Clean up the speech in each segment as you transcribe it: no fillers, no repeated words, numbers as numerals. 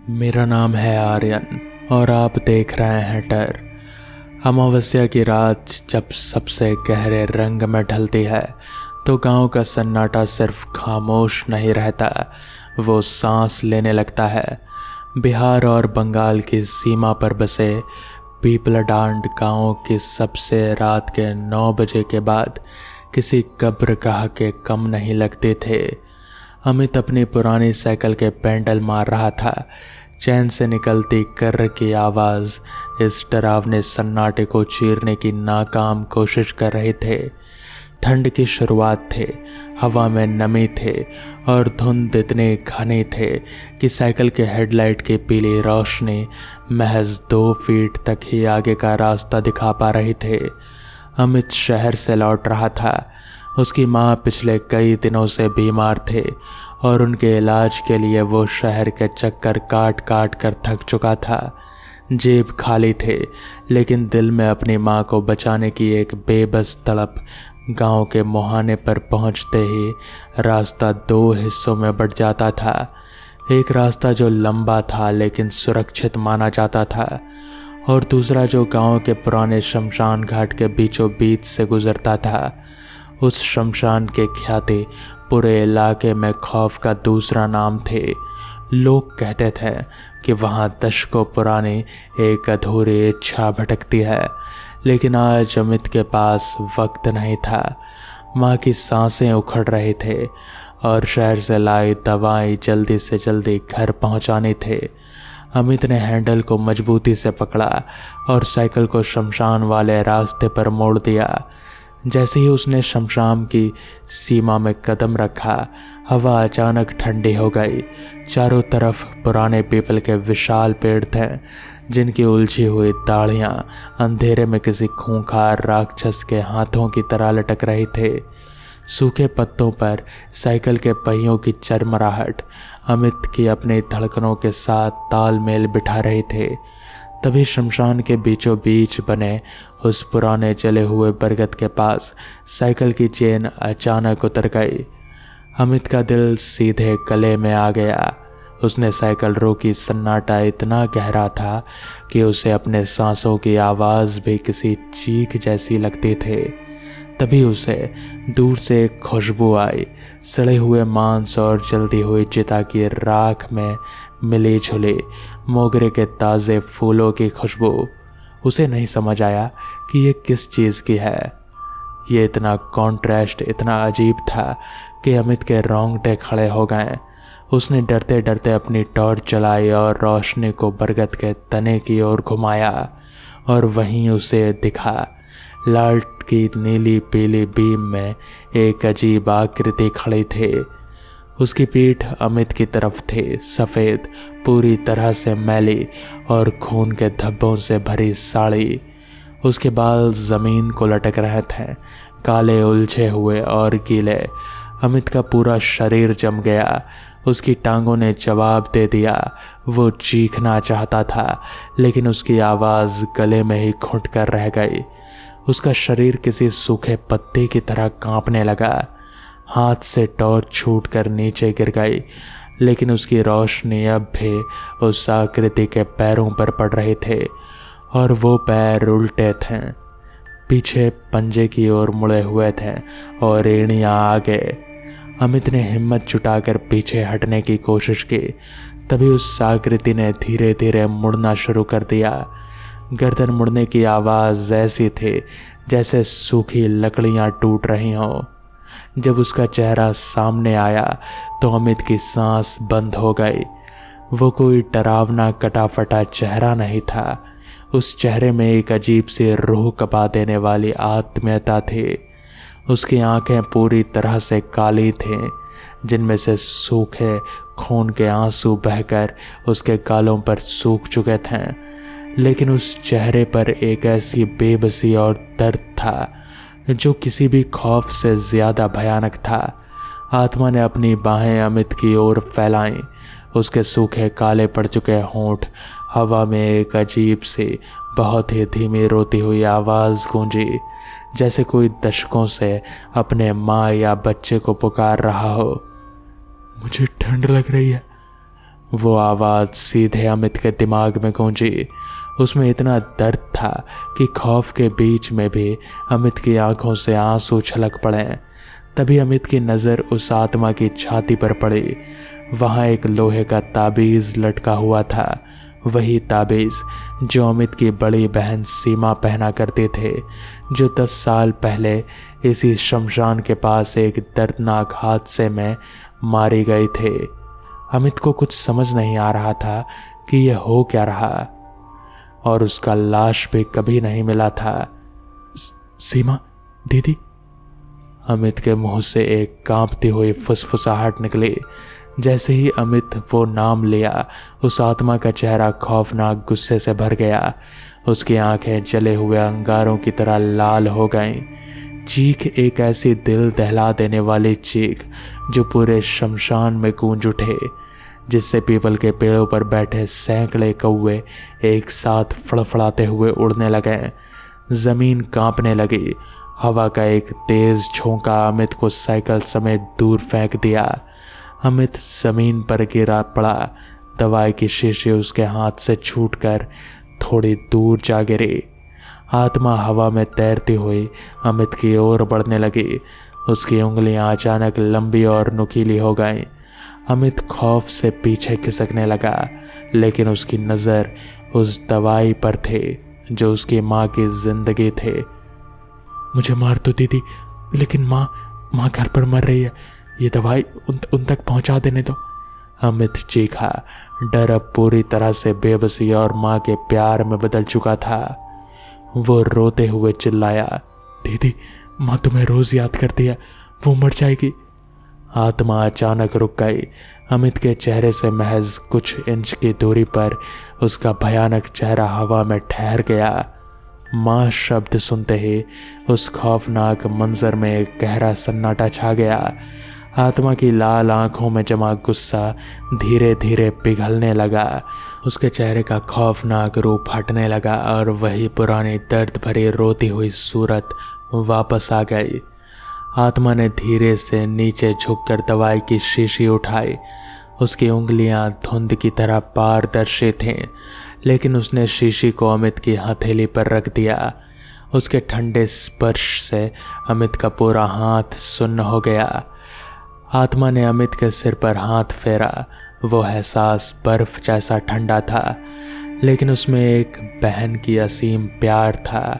मेरा नाम है आर्यन और आप देख रहे हैं डर। अमावस्या की रात जब सबसे गहरे रंग में ढलती है तो गांव का सन्नाटा सिर्फ खामोश नहीं रहता, वो सांस लेने लगता है। बिहार और बंगाल की सीमा पर बसे पीपलडांड गांव की सबसे रात के 9 बजे के बाद किसी कब्रगाह के कम नहीं लगते थे। अमित अपनी पुरानी साइकिल के पेंडल मार रहा था। चैन से निकलती कर्र की आवाज़ इस डरावने सन्नाटे को चीरने की नाकाम कोशिश कर रहे थे। ठंड की शुरुआत थे, हवा में नमी थे और धुंध इतने घने थे कि साइकिल के हेडलाइट की पीली रोशनी महज 2 फीट तक ही आगे का रास्ता दिखा पा रही थे। अमित शहर से लौट रहा था। उसकी माँ पिछले कई दिनों से बीमार थे और उनके इलाज के लिए वो शहर के चक्कर काट काट कर थक चुका था। जेब खाली थे, लेकिन दिल में अपनी माँ को बचाने की एक बेबस तड़प। गांव के मुहाने पर पहुंचते ही रास्ता 2 हिस्सों में बंट जाता था। एक रास्ता जो लंबा था लेकिन सुरक्षित माना जाता था, और दूसरा जो गांव के पुराने शमशान घाट के बीचों बीच से गुजरता था। उस शमशान के ख्याति पूरे इलाके में खौफ का दूसरा नाम थे। लोग कहते थे कि वहाँ दशकों पुरानी एक अधूरी इच्छा भटकती है, लेकिन आज अमित के पास वक्त नहीं था। माँ की सांसें उखड़ रहे थे और शहर से लाई दवाएं जल्दी से जल्दी घर पहुँचानी थे। अमित ने हैंडल को मजबूती से पकड़ा और साइकिल को शमशान वाले रास्ते पर मोड़ दिया। जैसे ही उसने शमशान की सीमा में कदम रखा, हवा अचानक ठंडी हो गई। चारों तरफ पुराने पीपल के विशाल पेड़ थे, जिनकी उलझी हुई दाढ़ियाँ अंधेरे में किसी खूंखार राक्षस के हाथों की तरह लटक रही थे। सूखे पत्तों पर साइकिल के पहियों की चरमराहट अमित की अपनी धड़कनों के साथ तालमेल बिठा रहे थे। तभी शमशान के बीचों बीच बने उस पुराने जले हुए बरगद के पास साइकिल की चेन अचानक उतर गई। अमित का दिल सीधे गले में आ गया। उसने साइकिल रोकी। सन्नाटा इतना गहरा था कि उसे अपने सांसों की आवाज़ भी किसी चीख जैसी लगती थे। तभी उसे दूर से एक खुशबू आई, सड़े हुए मांस और जलती हुई चिता की राख में मिली जुली मोगरे के ताज़े फूलों की खुशबू। उसे नहीं समझ आया कि ये किस चीज़ की है। ये इतना कॉन्ट्रास्ट इतना अजीब था कि अमित के रोंगटे खड़े हो गए। उसने डरते डरते अपनी टॉर्च चलाई और रोशनी को बरगद के तने की ओर घुमाया, और वहीं उसे दिखा लाइट की नीली पीली बीम में एक अजीब आकृति खड़ी थी। उसकी पीठ अमित की तरफ थी, सफ़ेद, पूरी तरह से मैली और खून के धब्बों से भरी साड़ी। उसके बाल ज़मीन को लटक रहे थे, काले, उलझे हुए और गीले। अमित का पूरा शरीर जम गया। उसकी टांगों ने जवाब दे दिया। वो चीखना चाहता था, लेकिन उसकी आवाज़ गले में ही घुट कर रह गई। उसका शरीर किसी सूखे पत्ते की तरह कांपने लगा। हाथ से टॉर्च छूटकर नीचे गिर गई, लेकिन उसकी रोशनी अब भी उस आकृति के पैरों पर पड़ रहे थे, और वो पैर उल्टे थे, पीछे पंजे की ओर मुड़े हुए थे और एड़ियाँ आगे। अमित ने हिम्मत जुटाकर पीछे हटने की कोशिश की। तभी उस आकृति ने धीरे धीरे मुड़ना शुरू कर दिया। गर्दन मुड़ने की आवाज़ ऐसी थी जैसे सूखी लकड़ियाँ टूट रही हों। जब उसका चेहरा सामने आया तो अमित की सांस बंद हो गई। वो कोई डरावना कटा फटा चेहरा नहीं था। उस चेहरे में एक अजीब सी रूह कपा देने वाली आत्मीयता थी। उसकी आंखें पूरी तरह से काली थीं, जिनमें से सूखे खून के आंसू बहकर उसके गालों पर सूख चुके थे। लेकिन उस चेहरे पर एक ऐसी बेबसी और दर्द था जो किसी भी खौफ से ज़्यादा भयानक था। आत्मा ने अपनी बाहें अमित की ओर फैलाईं। उसके सूखे काले पड़ चुके होंठ हवा में एक अजीब सी बहुत ही धीमी रोती हुई आवाज़ गूंजी, जैसे कोई दशकों से अपने माँ या बच्चे को पुकार रहा हो। मुझे ठंड लग रही है, वो आवाज़ सीधे अमित के दिमाग में गूंजी। उसमें इतना दर्द था कि खौफ के बीच में भी अमित की आंखों से आंसू छलक पड़े। तभी अमित की नज़र उस आत्मा की छाती पर पड़ी। वहाँ एक लोहे का ताबीज़ लटका हुआ था, वही ताबीज़ जो अमित की बड़ी बहन सीमा पहना करते थे, जो 10 साल पहले इसी शमशान के पास एक दर्दनाक हादसे में मारी गए थे। अमित को कुछ समझ नहीं आ रहा था कि यह हो क्या रहा, और उसका लाश भी कभी नहीं मिला था। सीमा दीदी। अमित के मुंह से एक कांपती हुई फुसफुसाहट निकली। जैसे ही अमित वो नाम लिया, उस आत्मा का चेहरा खौफनाक गुस्से से भर गया। उसकी आंखें जले हुए अंगारों की तरह लाल हो गईं। चीख एक ऐसी दिल दहला देने वाली चीख जो पूरे शमशान में गूंज उठे, जिससे पीपल के पेड़ों पर बैठे सैकड़े कौवे एक साथ फड़फड़ाते हुए उड़ने लगे। जमीन कांपने लगी। हवा का एक तेज झोंका अमित को साइकिल समेत दूर फेंक दिया। अमित जमीन पर गिरा पड़ा। दवाई की शीशी उसके हाथ से छूटकर थोड़ी दूर जा गिरी। आत्मा हवा में तैरती हुई अमित की ओर बढ़ने लगी। उसकी उंगलियां अचानक लंबी और नुकीली हो गईं। अमित खौफ से पीछे खिसकने लगा, लेकिन उसकी नज़र उस दवाई पर थी जो उसकी माँ की जिंदगी थे। मुझे मार दो दीदी, लेकिन माँ घर पर मर रही है। ये दवाई उन तक पहुंचा देने दो। अमित चीखा। डर अब पूरी तरह से बेबसी और माँ के प्यार में बदल चुका था। वो रोते हुए चिल्लाया, दीदी माँ तुम्हें रोज याद करती है, वो मर जाएगी। आत्मा अचानक रुक गई। अमित के चेहरे से महज कुछ इंच की दूरी पर उसका भयानक चेहरा हवा में ठहर गया। माँ शब्द सुनते ही उस खौफनाक मंजर में एक गहरा सन्नाटा छा गया। आत्मा की लाल आंखों में जमा गुस्सा धीरे धीरे पिघलने लगा। उसके चेहरे का खौफनाक रूप हटने लगा और वही पुरानी दर्द भरी रोती हुई सूरत वापस आ गई। आत्मा ने धीरे से नीचे झुककर दवाई की शीशी उठाई। उसकी उंगलियां धुंध की तरह पारदर्शी थीं, लेकिन उसने शीशी को अमित की हथेली पर रख दिया। उसके ठंडे स्पर्श से अमित का पूरा हाथ सुन्न हो गया। आत्मा ने अमित के सिर पर हाथ फेरा। वो एहसास बर्फ जैसा ठंडा था, लेकिन उसमें एक बहन की असीम प्यार था।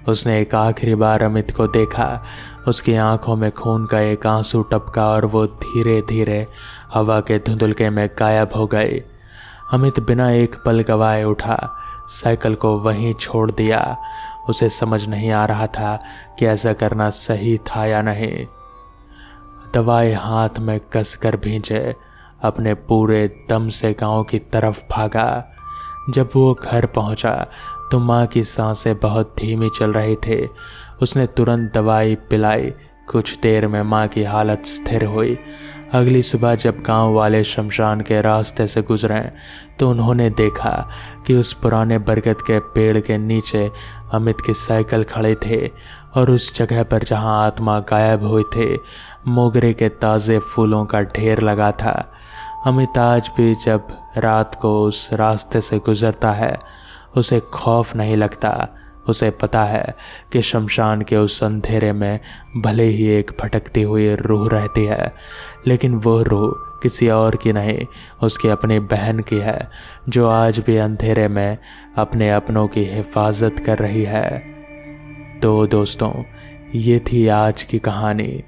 उसने एक आखिरी बार अमित को देखा। उसकी आंखों में खून का एक आंसू टपका और वो धीरे धीरे हवा के धुंधलके में गायब हो गए। अमित बिना एक पल गवाए उठा, साइकिल को वहीं छोड़ दिया। उसे समझ नहीं आ रहा था कि ऐसा करना सही था या नहीं। दवाई हाथ में कसकर भींचे अपने पूरे दम से गांव की तरफ भागा। जब वो घर पहुंचा तो माँ की सांसें बहुत धीमी चल रही थी। उसने तुरंत दवाई पिलाई। कुछ देर में माँ की हालत स्थिर हुई। अगली सुबह जब गांव वाले शमशान के रास्ते से गुजरे तो उन्होंने देखा कि उस पुराने बरगद के पेड़ के नीचे अमित की साइकिल खड़े थे, और उस जगह पर जहां आत्मा गायब हुई थे मोगरे के ताज़े फूलों का ढेर लगा था। अमित आज भी जब रात को उस रास्ते से गुजरता है उसे खौफ नहीं लगता। उसे पता है कि शमशान के उस अंधेरे में भले ही एक भटकती हुई रूह रहती है, लेकिन वो रूह किसी और की नहीं, उसकी अपनी बहन की है, जो आज भी अंधेरे में अपने अपनों की हिफाजत कर रही है। तो दोस्तों, ये थी आज की कहानी।